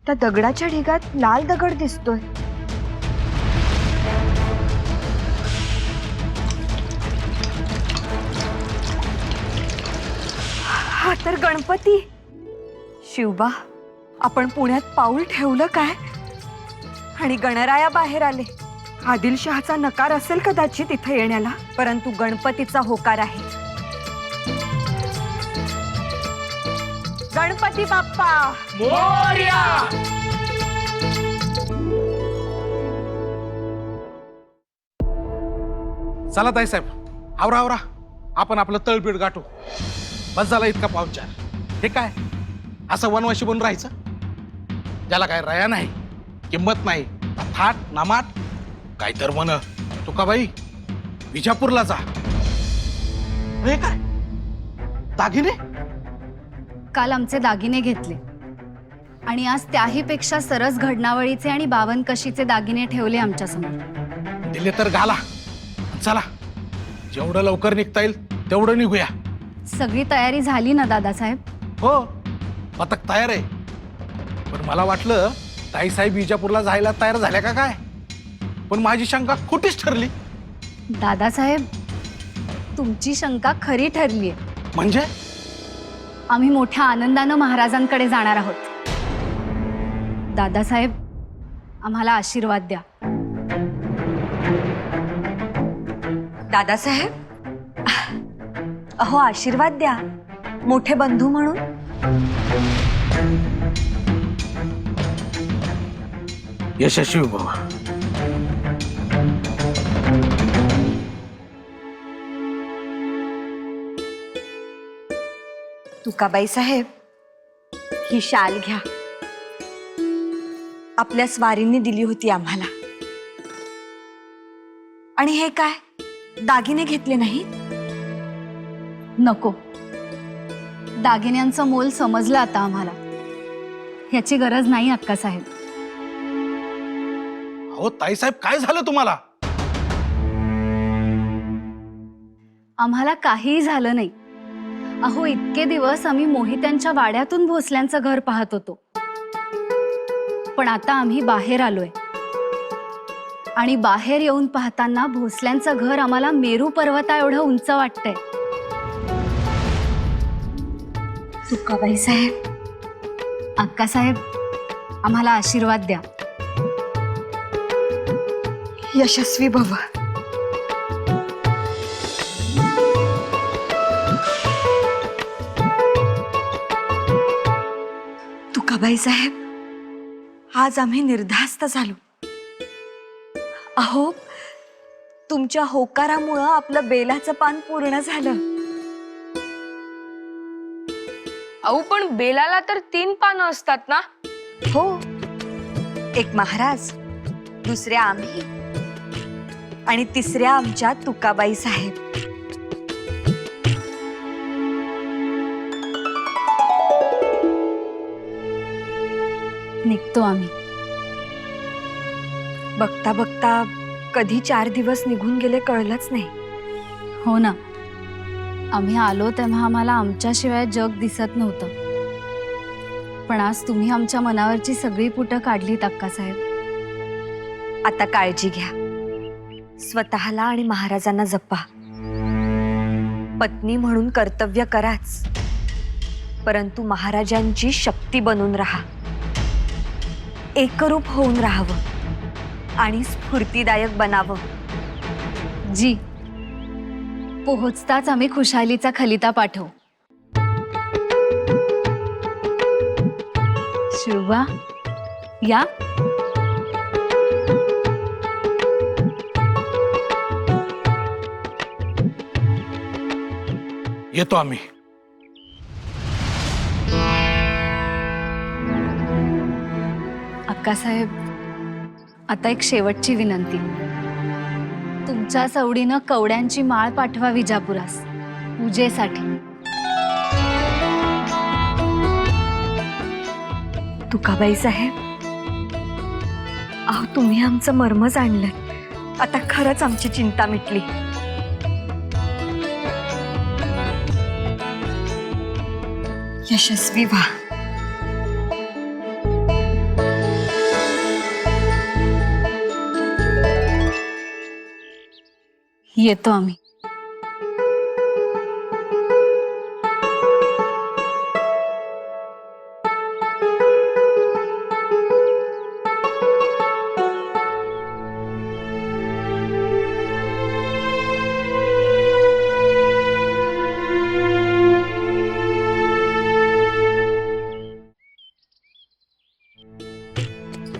त्या दगडाच्या ढिगात लाल दगड दिसतोय. हा तर गणपती. शिवबा, आपण पुण्यात पाऊल ठेवलं काय? आणि गणराया बाहेर आले. आदिलशहाचा नकार असेल कदाचित इथे येण्याला, परंतु गणपतीचा होकार आहे. गणपती बाप्पा मोरया. चला ताईसाहेब, आवरा आवरा, आपण आपलं तळपीठ गाठू. बस झाला इतका पावचार. हे काय असं वनवाशी बनून राहायचं? ज्याला काय रया नाही, किंमत नाही, थाट नामाट काय तर म्हण. तुकाबाई, विजापूरला जा. हे काय दागिने? काल आमचे दागिने घेतले आणि आज त्याही पेक्षा सरस घडणावळीचे आणि बावनकशीचे दागिने ठेवले आमच्या समोर. दिले तर घाला. चला, जेवढं लवकर निघता येईल तेवढं निघूया. सगळी तयारी झाली ना दादासाहेब? हो, पथक तयार आहे. पण मला वाटलं ताईसाहेब विजापूरला जायला तयार झाल्या का काय, पण माझी शंका खोटीच ठरली. दादासाहेब, तुमची शंका खरी ठरलीये. म्हणजे आम्ही मोठ्या आनंदानं महाराजांकडे जाणार आहोत. दादासाहेब, आम्हाला आशीर्वाद द्या. दादासाहेब, अहो आशीर्वाद द्या, मोठे बंधू म्हणून. यशस्वी बाबा. तुकाबाई साहेब, ही शाल घ्या. आपल्या स्वारींनी दिली होती आम्हाला. आणि हे काय, दागिने घेतले नाहीत? नको, दागिन्यांचं मोल समजलं आता आम्हाला. ह्याची गरज नाही अक्कासाहेब. अहो ताईसाहेब, काय झालं तुम्हाला? आम्हाला काहीही झालं नाही. अहो, इतके दिवस आम्ही मोहित्यांच्या वाड्यातून भोसल्यांचं घर पाहत होतो, पण आता आम्ही बाहेर आलोय आणि बाहेर येऊन पाहताना भोसल्यांचं घर आम्हाला मेरू पर्वता एवढं उंच वाटतंय. तुकाबाई साहेब, अक्कासाहेब, आम्हाला आशीर्वाद द्या. यशस्वी भव. तुकाबाई साहेब, आज आम्ही निर्धास्त झालो. अहो, तुमच्या होकारामुळं आपलं बेलाचं पान पूर्ण झालं. अहो, पण बेलाला तर 3 पानं असतात ना? हो, एक महाराज, दुसऱ्या आम्ही आणि तिसऱ्या आमच्या तुकाबाई साहेब. निघतो आम्ही. बघता बघता कधी 4 दिवस निघून गेले कळलंच नाही. हो ना, आम्ही आलो तेव्हा आम्हाला आमच्याशिवाय जग दिसत नव्हतं, पण आज तुम्ही आमच्या मनावरची सगळी पुटं काढलीत अक्कासाहेब. आता काळजी घ्या. स्वतःला आणि महाराजांना जपा. पत्नी म्हणून कर्तव्य कराच, परंतु महाराजांची शक्ती बनून राहा. एकरूप होऊन राहावं आणि स्फूर्तिदायक बनावं. जी, पोहोचताच आम्ही खुशालीचा खलिता पाठवू. शिवा, या. येतो आम्ही. अक्कासाहेब, आता एक शेवटची विनंती. तुमच्या सवडीनं कवड्यांची माळ पाठवा विजापुरास पूजेसाठी. तुकाबाई साहेब, अहो तुम्ही आमचं मर्म जाणलं. आता खरंच आमची चिंता मिटली. यशस्वी व्हा. येतो आम्ही.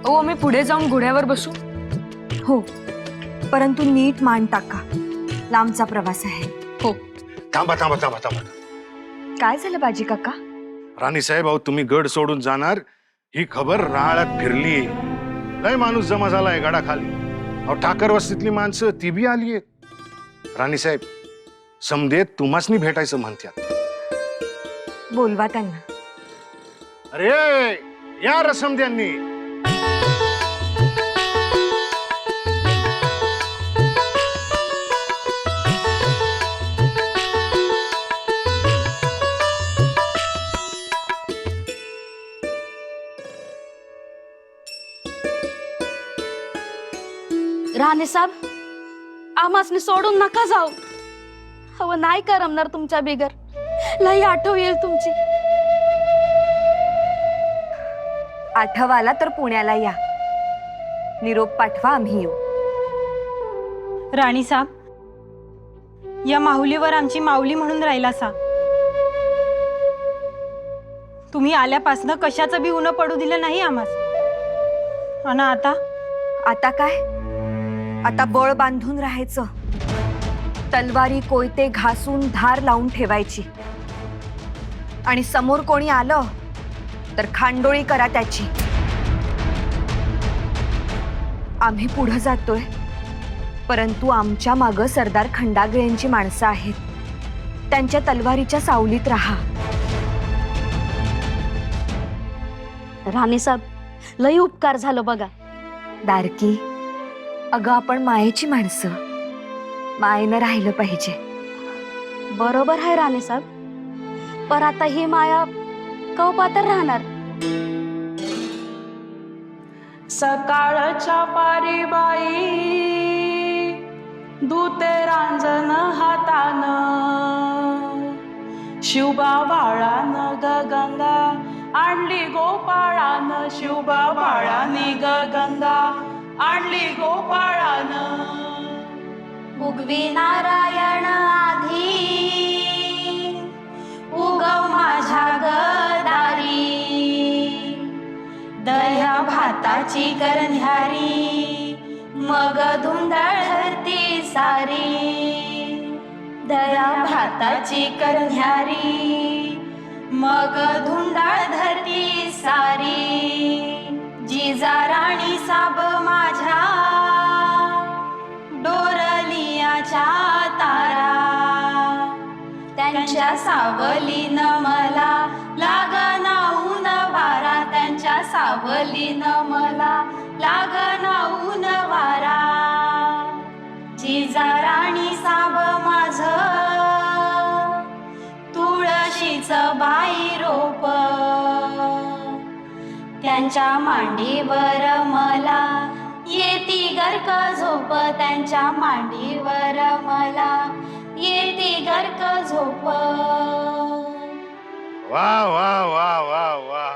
अहो आम्ही पुढे जाऊन घोड्यावर बसू. हो, परंतु नीट मान टाका, लांबचा प्रवास आहे. हो. थांबा थांबा थांबा थांबा. काय झालं बाजी काका? राणी साहेब, अहो तुम्ही गड सोडून जाणार ही खबर राळात फिरली. लय माणूस जमा झालाय गडाखाली. अहो ठाकर वस्तीतली माणसं ती बी आली आहेत. राणी साहेब, समदेत तुम्हासनी भेटायचं म्हणत्यात. बोलवा त्यांना. अरे या र समद्यांनी. राणे साहेब, आम्हासनी सोडून नका जाऊ. हवं नाही करमणार तुमच्या बिगर. लई आठव येईल तुमची. आठवाला तर पुण्याला या. निरोप पाठवा, आम्ही येऊ. राणी साहेब, या माहुलीवर आमची माऊली म्हणून राहिला सा. तुम्ही आल्यापासनं कशाचं बी उन्ह पडू दिलं नाही आम्हास. आणि आता काय? आता बळ बांधून राहायचं. तलवारी कोयते घासून धार लावून ठेवायची. आणि समोर कोणी आलं तर खांडोळी करा त्याची. आम्ही पुढे जातोय, परंतु आमच्या मागं सरदार खंडागळेंची माणसं आहेत. त्यांच्या तलवारीच्या सावलीत राहा. राणे साहेब, लई उपकार झालं बघा. दारकी, अगं आपण मायेची माणसं. मायेनं राहिलं पाहिजे. बरोबर आहे राणे साहेब, पर आता ही माया कवपातर राहणार. सकाळच्या पारी बाई दूते रांजण हातान, शिवबा बाळान ग गंगा आणली गोपाळान. शिवबा बाळानी ग गंगा आणली गोपाळान. उगवी नारायण आधी उगव माझ्या गदारी. दह्या भाताची करण्यारी मग धुंदळ धरती सारी. दह्या भाताची करण्यारी मग धुंदळ धरती सारी. जिजा राणी साब माझ्या डोरलियाच्या तारा. त्यांच्या सावलीन मला लागना ऊन वारा. त्यांच्या सावलीन मला लागना ऊन वारा. जिजा राणी साब माझ तुळशीच बाई रोप. त्यांच्या मांडीवर मला येती गर्क झोप. त्यांच्या मांडीवर मला येती गर्क झोप. वा वा वा वा वा.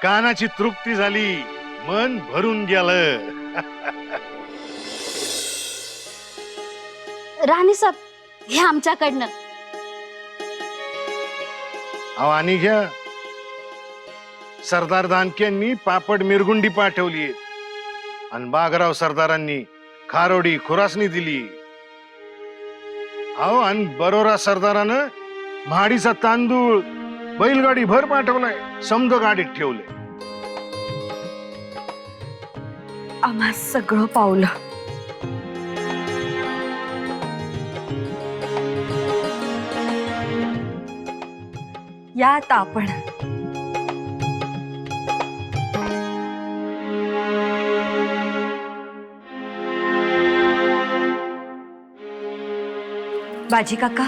कानाची तृप्ती झाली, मन भरून गेलं. राणी साहेब, हे आमच्याकडनं. अहो आणि घ्या. सरदार दानकेंनी पापड मिरगुंडी पाठवली आणि बागराव सरदारांनी खारोडी खुरासनी दिली. अहो आणि बरोरा सरदारानं म्हाडीचा तांदूळ बैलगाडी भर पाठवलाय. समद गाडीत ठेवले. आम्हा सगळं पावलं. या आता आपण. बाजी काका,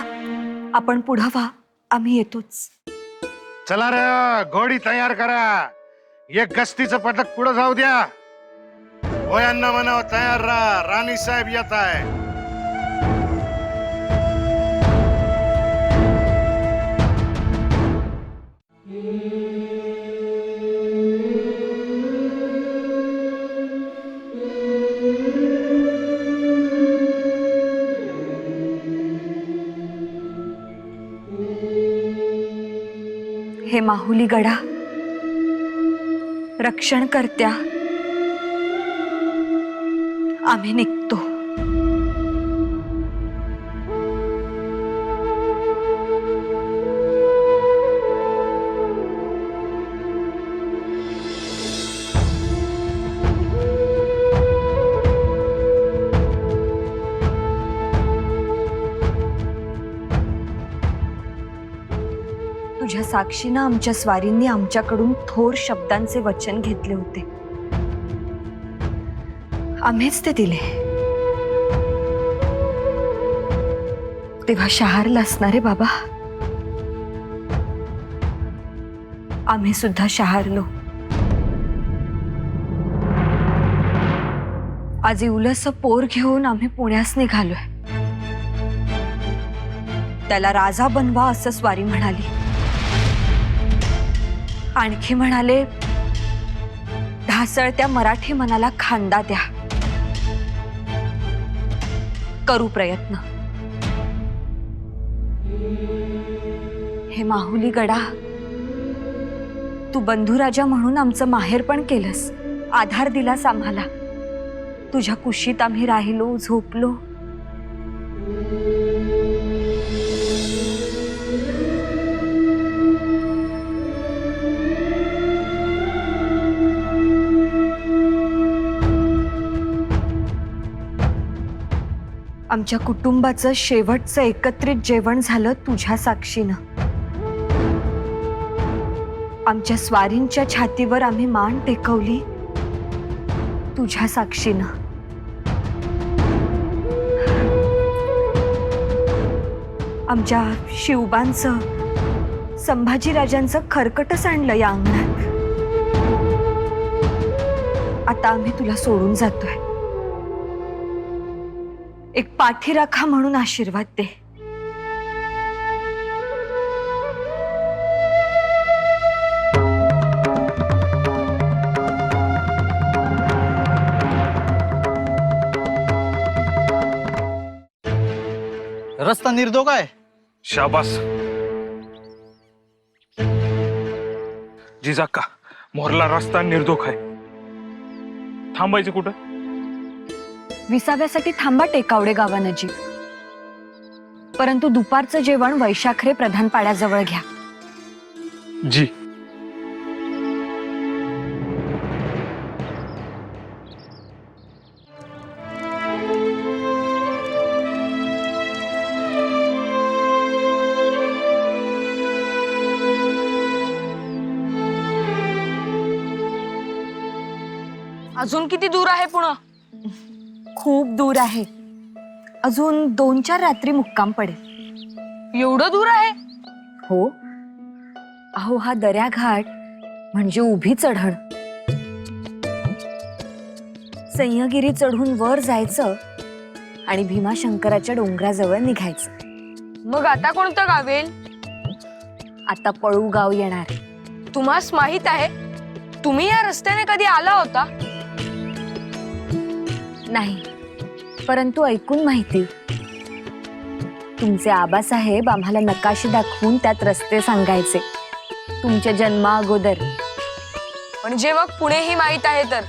आपण पुढं व्हा, आम्ही येतोच. चला रे, घोडी तयार करा. एक गस्तीचं पटक पुढे जाऊ द्या. वयांना म्हणावं तयार राहा, राणी साहेब येत आहे. हे माहुली गडा, रक्षण करत्या, आम्ही निघतो. तुझ्या साक्षीनं आमच्या स्वारींनी आमच्याकडून थोर शब्दांचे वचन घेतले होते. आम्हीच ते दिले. तेव्हा शहारला असणारे बाबा, आम्ही सुद्धा शहारलो. आज इवलस पोर घेऊन आम्ही पुण्यास निघालोय. त्याला राजा बनवा असं स्वारी म्हणाली. आणखी म्हणाले, ढासळत्या मराठी मनाला खांदा द्या. करू प्रयत्न. हे माहुली गडा, तू बंधुराजा म्हणून आमचं माहेर पण केलंस, आधार दिलास आम्हाला. तुझ्या कुशीत आम्ही राहिलो, झोपलो. आमच्या कुटुंबाचं शेवटचं एकत्रित जेवण झालं तुझ्या साक्षीनं. आमच्या स्वारींच्या छातीवर आम्ही मान टेकवली तुझ्या साक्षीनं. आमच्या शिवबांचं, संभाजीराजांचं खरकटच आणलं या अंगणात. आता आम्ही तुला सोडून जातोय. एक पाठीराखा म्हणून आशीर्वाद दे. रस्ता निर्दोष आहे. शाबास. जिजाक्का, मोरला रस्ता निर्दोष आहे. थांबायचं कुठं? विसाव्यासाठी थांबा टेकावडे गावानजीक. परंतु दुपारचं जेवण वैशाखरे प्रधानपाड्याजवळ घ्या. जी. अजून किती दूर आहे पुणे? खूप दूर आहे. अजून 2-4 रात्री मुक्काम पडेल. एवढं दूर आहे? हो. अहो, हा दर्याघाट म्हणजे उभी चढण. सह्यागिरी चढून वर जायचं आणि भीमाशंकराच्या डोंगराजवळ निघायचं. मग आता कोणतं गाव येईल? आता पळू गाव येणार. तुम्हास माहित आहे, तुम्ही या रस्त्याने कधी आला होता? नाही, परंतु ऐकून माहिती. तुमचे आबासाहेब आम्हाला नकाशे दाखवून त्यात रस्ते सांगायचे तुमच्या जन्मा अगोदर. म्हणजे मग पुणेही माहित आहे तर?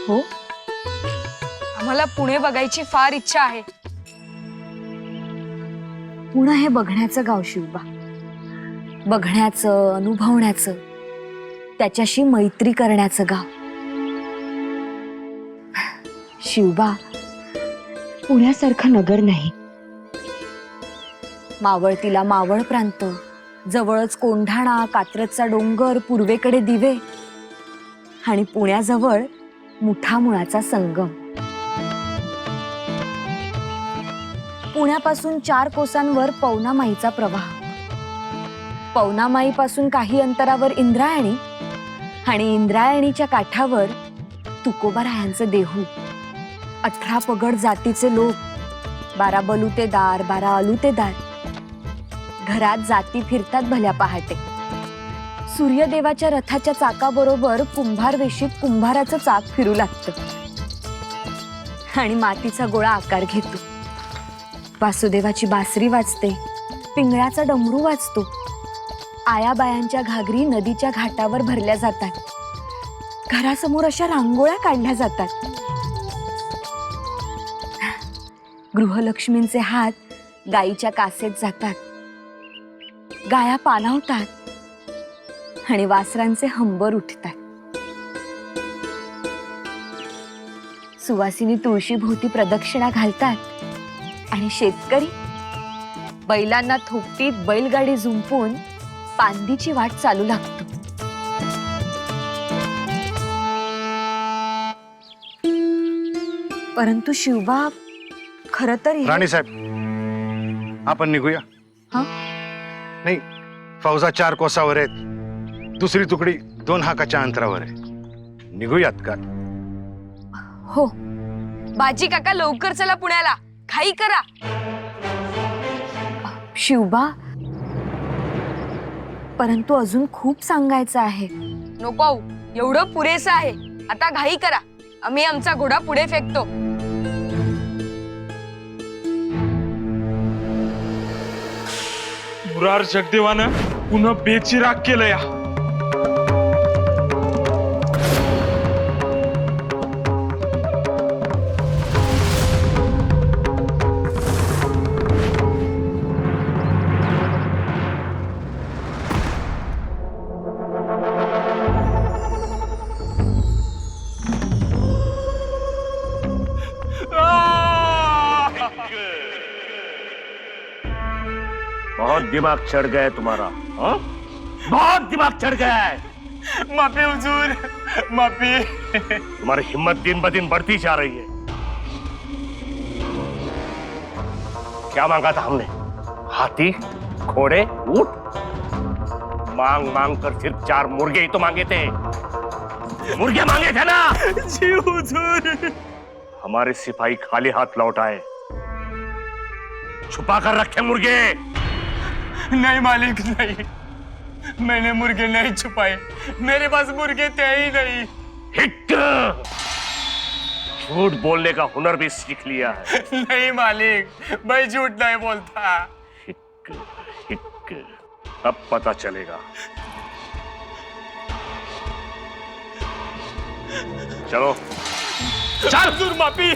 हो. आम्हाला पुणे बघायची फार इच्छा आहे. पुणे हे बघण्याचं गाव शिवबा. बघण्याचं, अनुभवण्याचं, त्याच्याशी मैत्री करण्याचं गाव. शिवबा, पुण्यासारखं नगर नाही. मावळतीला मावळ प्रांत, जवळच कोंढाणा, कात्रजचा डोंगर, पूर्वेकडे दिवे आणि पुण्याजवळ मुठा मुळाचा संगम. पुण्यापासून 4 कोसांवर पवनामाईचा प्रवाह. पवनामाईपासून काही अंतरावर इंद्रायणी आणि इंद्रायणीच्या काठावर तुकोबारायांचं देहू. 18 पगड जातीचे लोक, 12 बलुतेदार, 12 अलुतेदार. घरात जाती फिरतात भल्या पहाटे. सूर्यदेवाच्या रथाच्या चाकाबरोबर कुंभार वेशीत कुंभाराचं चाक फिरू लागतं आणि मातीचा गोळा आकार घेतो. वासुदेवाची बासरी वाजते, पिंगळाचा डमरू वाजतो. आयाबायांच्या घागरी नदीच्या घाटावर भरल्या जातात. घरासमोर अशा रांगोळ्या काढल्या जातात. गृहलक्ष्मींचे हात गाईच्या कासेत जातात. गाया पाणावतात आणि वासरांचे हंबर उठतात. सुवासिनी तुळशीभोवती प्रदक्षिणा घालतात आणि शेतकरी बैलांना थोपटीत बैलगाडी जुंपून पांदीची वाट चालू लागतो. परंतु शिवबा, खरं तर राणी साहेब, आपण निघूया. हा? नाही, फौजा 4 कोसावर आहेत. दुसरी तुकडी 2 हाकाच्या अंतरावर आहे. निघूयात का? हो. बाजी काका लवकर चला पुण्याला, घाई करा. शिवबा, परंतु अजून खूप सांगायचं आहे. नको आऊ, एवढं पुरेसं आहे. आता घाई करा, आम्ही आमचा घोडा पुढे फेकतो. मुरार जगदेवानं पुन्हा बेचिराग केलं या. बहुत दिमाग चढ़ गया है तुम्हारा, हाँ? बहुत दिमाग चढ़ गया है. माफी हुजूर, माफी. तुम्हारी हिम्मत दिन ब दिन बढ़ती जा रही है. क्या मांगा था हमने? हाथी, घोड़े, ऊंट? मांग मांग कर सिर्फ 4 मुर्गे ही तो मांगे थे. मुर्गे मांगे थे ना? जी हुजूर. हमारे सिपाही खाली हाथ लौट आए. छुपा कर रखे मुर्गे. नहीं मालिक, नहीं. मैंने मुर्गे नहीं छुपाए. मेरे पास मुर्गे थे ही नहीं. हिट! झूठ बोलने का हुनर भी सीख लिया है. नहीं मालिक, मैं झूठ नहीं बोलता. हिक, हिक. अब पता चलेगा. चलो चल हुजूर, माफी.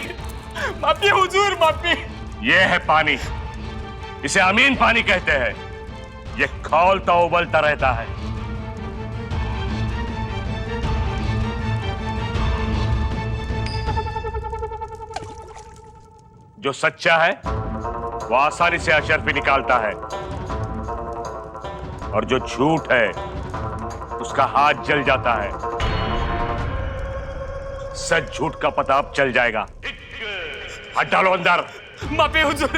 माफी हुजूर, माफी. ये है पानी. इसे अमीन पानी कहते हैं. ये खौलता उबलता रहता है. जो सच्चा है वो आसानी से अशर्फी निकालता है, और जो झूठ है उसका हाथ जल जाता है. सच झूठ का पता अब चल जाएगा. हाथ डालो अंदर. माफी हुजूर,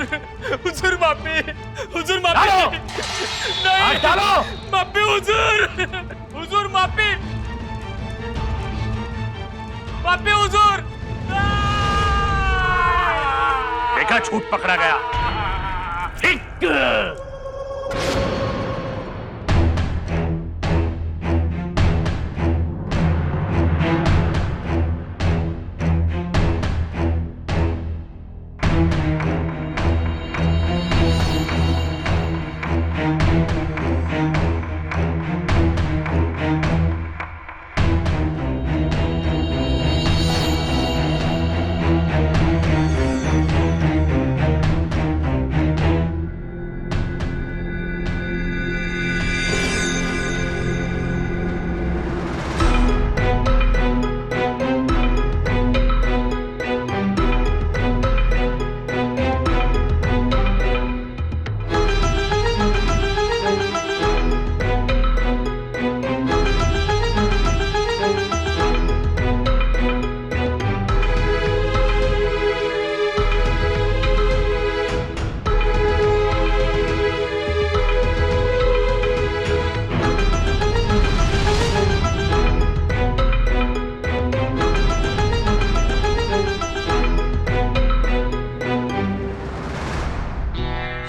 हुजूर माफी. हुजूर डालो. माफी. नहीं. हाथ डालो. माफी हुजूर. हुजूर माफी. माफी हुजूर. देखा, झूठ पकड़ा गया. ठीक.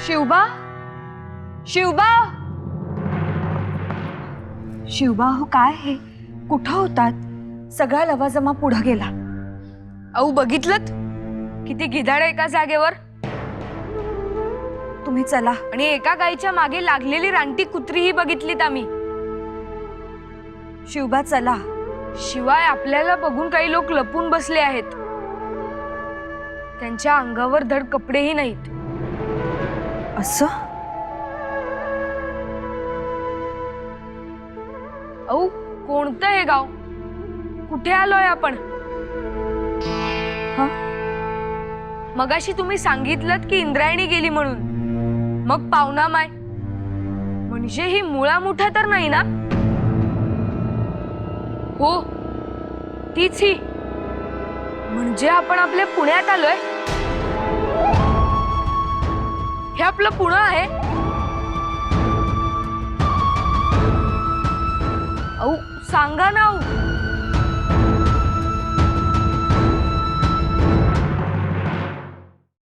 शिवबा, शिवबा, शिवबा, हो काय हे? कुठं होतात? सगळा लवाजमा पुढं गेला. आऊ बघितलत किती गिधाड एका जागेवर. तुम्ही चला. आणि एका गाईच्या मागे लागलेली रानटी कुत्रीही बघितलीत आम्ही. शिवबा चला. शिवाय आपल्याला बघून काही लोक लपून बसले आहेत. त्यांच्या अंगावर धड कपडेही नाहीत. असं औ कोणतं हे गाव? कुठे आलोय आपण? मगाशी तुम्ही सांगितलं की इंद्रायणी गेली म्हणून. मग पावना माय म्हणजे ही मुळा मुठा तर नाही ना? हो तीच ही. म्हणजे आपण आपल्या पुण्यात आलोय. हे आपलं पुणे आहे. औ सांगा ना.